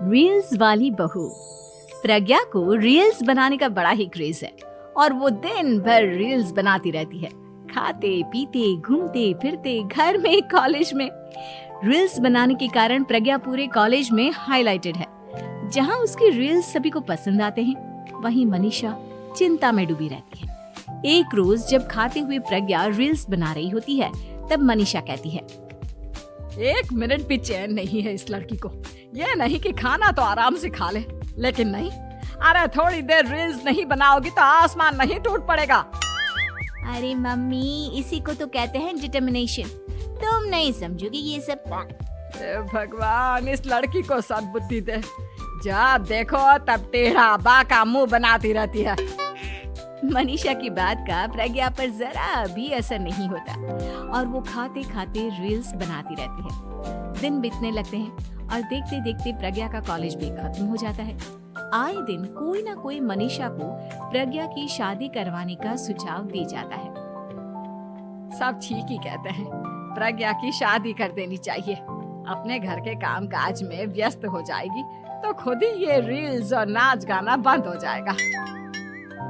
Reels वाली बहू। प्रज्ञा को रील्स बनाने का बड़ा ही क्रेज है और वो दिन भर रील्स बनाती रहती है। खाते पीते घूमते फिरते घर में कॉलेज में रील्स बनाने के कारण प्रज्ञा पूरे कॉलेज में हाईलाइटेड है। जहां उसकी रील्स सभी को पसंद आते हैं, वहीं मनीषा चिंता में डूबी रहती है। एक रोज जब खाते हुए प्रज्ञा रील्स बना रही होती है, तब मनीषा कहती है, 1 मिनट भी चैन नहीं है इस लड़की को। ये नहीं कि खाना तो आराम से खा ले, लेकिन नहीं, अरे थोड़ी देर रील्स नहीं बनाओगी तो आसमान नहीं टूट पड़ेगा। अरे मम्मी, इसी को तो कहते हैं डिटर्मिनेशन। तुम नहीं समझोगी ये सब। भगवान, इस लड़की को सद्बुद्धि दे। जब देखो तब टेढ़ा बाका मुंह बनाती रहती है। मनीषा की बात का प्रज्ञा पर जरा भी असर नहीं होता और वो खाते खाते रील्स बनाती रहती है। दिन बीतने लगते हैं और देखते देखते प्रज्ञा का कॉलेज भी खत्म हो जाता है। आए दिन कोई ना कोई मनीषा को प्रज्ञा की शादी करवाने का सुझाव दे जाता है। सब ठीक ही कहते हैं, प्रज्ञा की शादी कर देनी चाहिए। अपने घर के काम काज में व्यस्त हो जाएगी तो खुद ही ये रील्स और नाच गाना बंद हो जाएगा।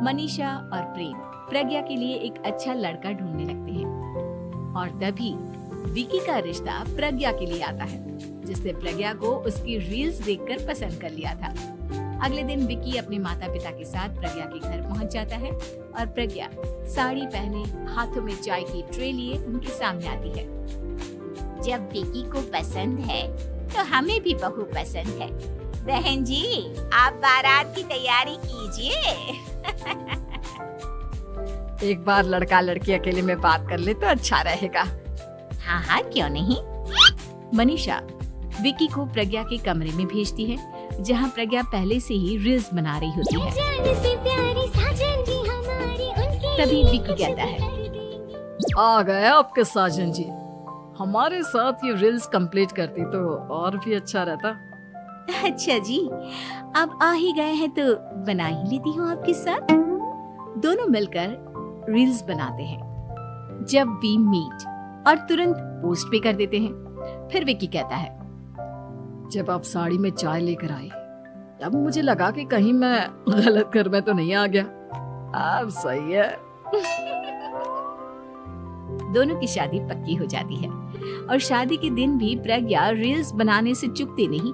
मनीषा और प्रेम प्रज्ञा के लिए एक अच्छा लड़का ढूंढने लगते हैं और तभी विकी का रिश्ता प्रज्ञा के लिए आता है, जिसने प्रज्ञा को उसकी रील्स देखकर पसंद कर लिया था। अगले दिन विकी अपने माता पिता के साथ प्रज्ञा के घर पहुंच जाता है और प्रज्ञा साड़ी पहने हाथों में चाय की ट्रे लिए उनके सामने आती है। जब विकी को पसंद है तो हमें भी बहू पसंद है। बहन जी, आप बारात की तैयारी कीजिए। एक बार लड़का लड़की अकेले में बात कर ले तो अच्छा रहेगा। हाँ हाँ, क्यों नहीं। मनीषा विकी को प्रज्ञा के कमरे में भेजती है, जहां प्रज्ञा पहले से ही रील्स बना रही होती है। तभी विकी कहता है, आ गए आपके साजन जी। हमारे साथ ये रील्स कंप्लीट करती तो और भी अच्छा रहता। अच्छा जी, अब आ ही गए हैं तो बना ही लेती हूँ आपके साथ। दोनों मिलकर रील्स बनाते हैं। जब वी मीट और तुरंत पोस्ट भी कर देते हैं। फिर विकी कहता है, जब आप साड़ी में चाय लेकर आई तब मुझे लगा कि कहीं मैं गलत घर में तो नहीं आ गया। अब सही है। दोनों की शादी पक्की हो जाती है और शादी के दिन भी प्रज्ञा रील्स बनाने से चूकती नहीं।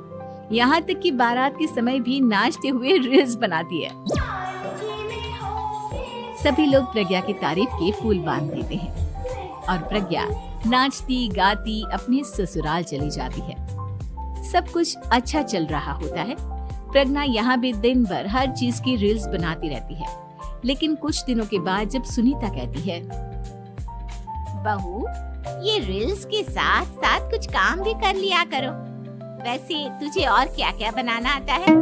यहाँ तक कि बारात के समय भी नाचते हुए रील्स बनाती है। सभी लोग प्रज्ञा की तारीफ के फूल बांध देते हैं और प्रज्ञा नाचती गाती अपने ससुराल चली जाती है। सब कुछ अच्छा चल रहा होता है। प्रज्ञा यहाँ भी दिन भर हर चीज की रील्स बनाती रहती है। लेकिन कुछ दिनों के बाद जब सुनीता कहती है, बहू, ये रील्स के साथ साथ कुछ काम भी कर लिया करो। वैसे तुझे और क्या क्या बनाना आता है?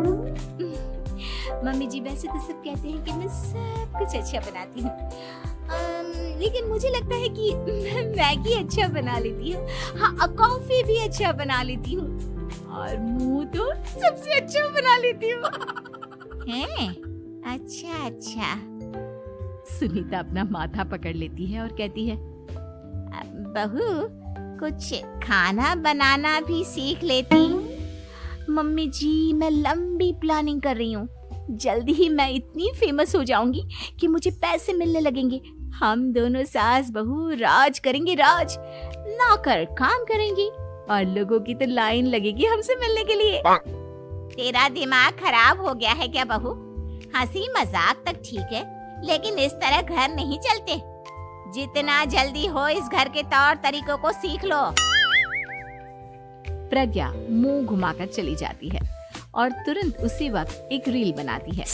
मम्मी जी, वैसे तो सब कहते हैं कि मैं सब कुछ अच्छा बनाती हूँ, लेकिन मुझे लगता है कि मैं मैगी अच्छा बना लेती हूँ। हाँ, कॉफी भी अच्छा बना लेती हूँ और मुंह तो सबसे अच्छा बना लेती हूँ। हैं? अच्छा अच्छा। सुनीता अपना माथा पकड़ लेती है और कहती है, बहू, कुछ खाना बनाना भी सीख लेती। मम्मी जी, मैं लंबी प्लानिंग कर रही हूँ। जल्दी ही मैं इतनी फेमस हो जाऊंगी कि मुझे पैसे मिलने लगेंगे। हम दोनों सास बहू राज करेंगे, राज नौकर काम करेंगे और लोगों की तो लाइन लगेगी हमसे मिलने के लिए। तेरा दिमाग खराब हो गया है क्या बहू? हंसी मजाक तक ठीक है, लेकिन इस तरह घर नहीं चलते। जितना जल्दी हो इस घर के तौर तरीकों को सीख लो। प्रज्ञा मुंह घुमाकर चली जाती है और तुरंत उसी वक्त एक रील बनाती है।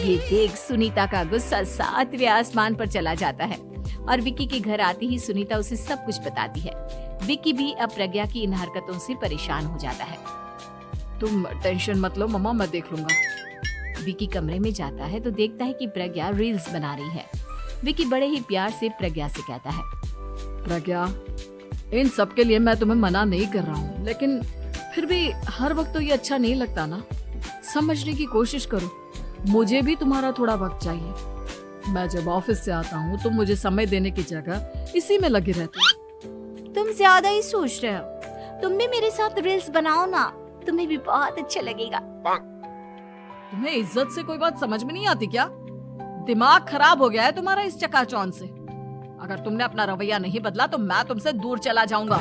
ये देख सुनीता का गुस्सा 7वें आसमान पर चला जाता है और विकी के घर आती ही सुनीता उसे सब कुछ बताती है। विकी भी अब प्रज्ञा की इन हरकतों से परेशान हो जाता है। तुम टेंशन मत लो मम्मा, मैं देख लूंगा। विकी कमरे में जाता है तो देखता है कि प्रज्ञा रील्स बना रही है। विकी बड़े ही प्यार से प्रज्ञा से कहता है, प्रज्ञा, इन सब के लिए मैं तुम्हें मना नहीं कर रहा हूँ, लेकिन फिर भी हर वक्त तो ये अच्छा नहीं लगता ना। समझने की कोशिश करो, मुझे भी तुम्हारा थोड़ा वक्त चाहिए। मैं जब ऑफिस से आता हूँ तो मुझे समय देने की जगह इसी में लगी रहती है। तुम ज्यादा ही सोच रहे हो। तुम भी मेरे साथ रील्स बनाओ ना, तुम्हें भी बहुत अच्छा लगेगा। तुम्हें इज्जत से कोई बात समझ में नहीं आती क्या? दिमाग खराब हो गया है तुम्हारा इस चकाचौंध से। अगर तुमने अपना रवैया नहीं बदला तो मैं तुमसे दूर चला जाऊंगा।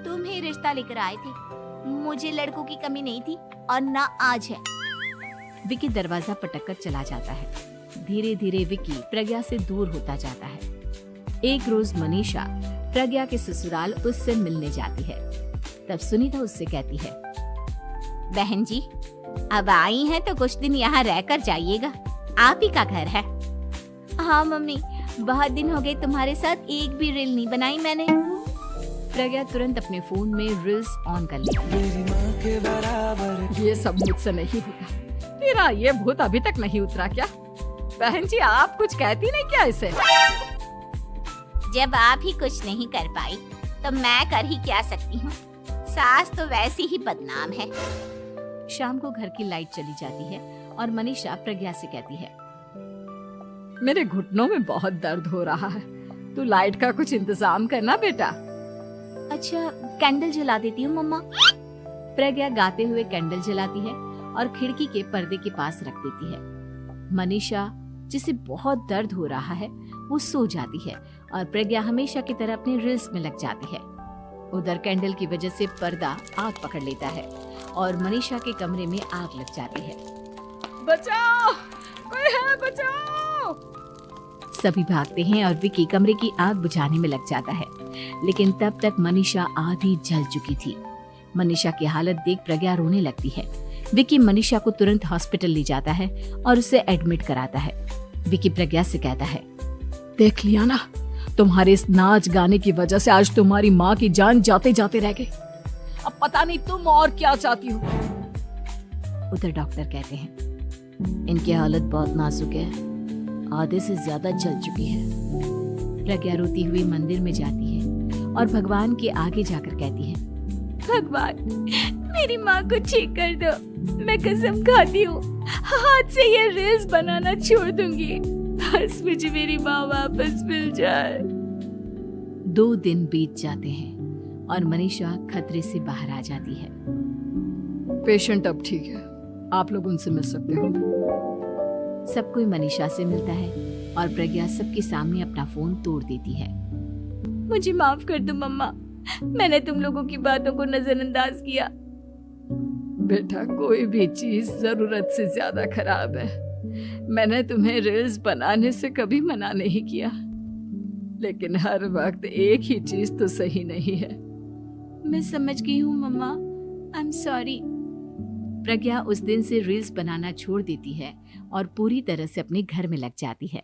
तुम ही रिश्ता लेकर आए थे, मुझे लड़कों की कमी नहीं थी और ना आज है। विकी दरवाजा पटक कर चला जाता है। धीरे धीरे विकी प्रज्ञा से दूर होता जाता है। एक रोज मनीषा प्रज्ञा के ससुराल उससे मिलने जाती है। तब सुनीता उससे कहती है, बहन जी, अब आई हैं तो कुछ दिन यहाँ रहकर जाइएगा, आप ही का घर है। हाँ मम्मी, बहुत दिन हो गए तुम्हारे साथ एक भी रील नहीं बनाई मैंने। प्रज्ञा तुरंत अपने फोन में रील्स ऑन कर लेती है। ये सब मुझसे नहीं होता। तेरा ये भूत अभी तक नहीं उतरा क्या? बहन जी, आप कुछ कहती नहीं क्या इसे? जब आप ही कुछ नहीं कर पाई तो मैं कर ही क्या सकती हूँ। सास तो वैसी ही बदनाम है। शाम को घर की लाइट चली जाती है और मनीषा प्रज्ञा से कहती है, मेरे घुटनों में बहुत दर्द हो रहा है, तू लाइट का कुछ इंतजाम करना बेटा। अच्छा, कैंडल जला देती हूँ मम्मा। प्रज्ञा गाते हुए कैंडल जलाती है और खिड़की के पर्दे के पास रख देती है। मनीषा, जिसे बहुत दर्द हो रहा है, वो सो जाती है और प्रज्ञा हमेशा की तरह अपने रील्स में लग जाती है। उधर कैंडल की वजह से पर्दा आग पकड़ लेता है और मनीषा के कमरे में आग लग जाती है। बचाओ, कोई है, बचाओ। सभी भागते हैं और विकी कमरे की आग बुझाने में लग जाता है, लेकिन तब तक मनीषा आधी जल चुकी थी। मनीषा की हालत देख प्रज्ञा रोने लगती है। विकी मनीषा को तुरंत हॉस्पिटल ले जाता है और उसे एडमिट कराता है। विकी प्रज्ञा से कहता है, देख लिया ना, तुम्हारे इस नाच गाने की वजह से आज तुम्हारी माँ की जान जाते जाते रह गई। अब पता नहीं तुम और क्या चाहती हो। उधर डॉक्टर कहते हैं, इनकी हालत बहुत नाजुक है, आधे से ज्यादा जल चुकी है। प्रज्ञा रोती हुई मंदिर में जाती है और भगवान के आगे जाकर कहती है, भगवान, मेरी माँ को ठीक कर दो। मैं कसम खाती हूँ, हाथ से ये रील्स बनाना छोड़ दूंगी। बस मुझे मेरी माँ वापस मिल जाए। 2 दिन बीत जाते हैं और मनीषा खतरे से बाहर आ जाती है। पेशेंट अब ठीक है, आप लोग उनसे मिल सकते हो। सब कोई मनीषा से मिलता है और प्रज्ञा सबके सामने अपना फोन तोड़ देती है। मुझे माफ कर दो मम्मा, मैंने तुम लोगों की बातों को नजरअंदाज किया। बेटा, कोई भी चीज जरूरत से ज्यादा खराब है। मैंने तुम्हें रील्स बनाने से कभी मना नहीं किया, लेकिन हर वक्त एक ही चीज तो सही नहीं है। मैं समझ गई हूँ मम्मा, आई एम सॉरी। प्रज्ञा उस दिन से रील्स बनाना छोड़ देती है और पूरी तरह से अपने घर में लग जाती है।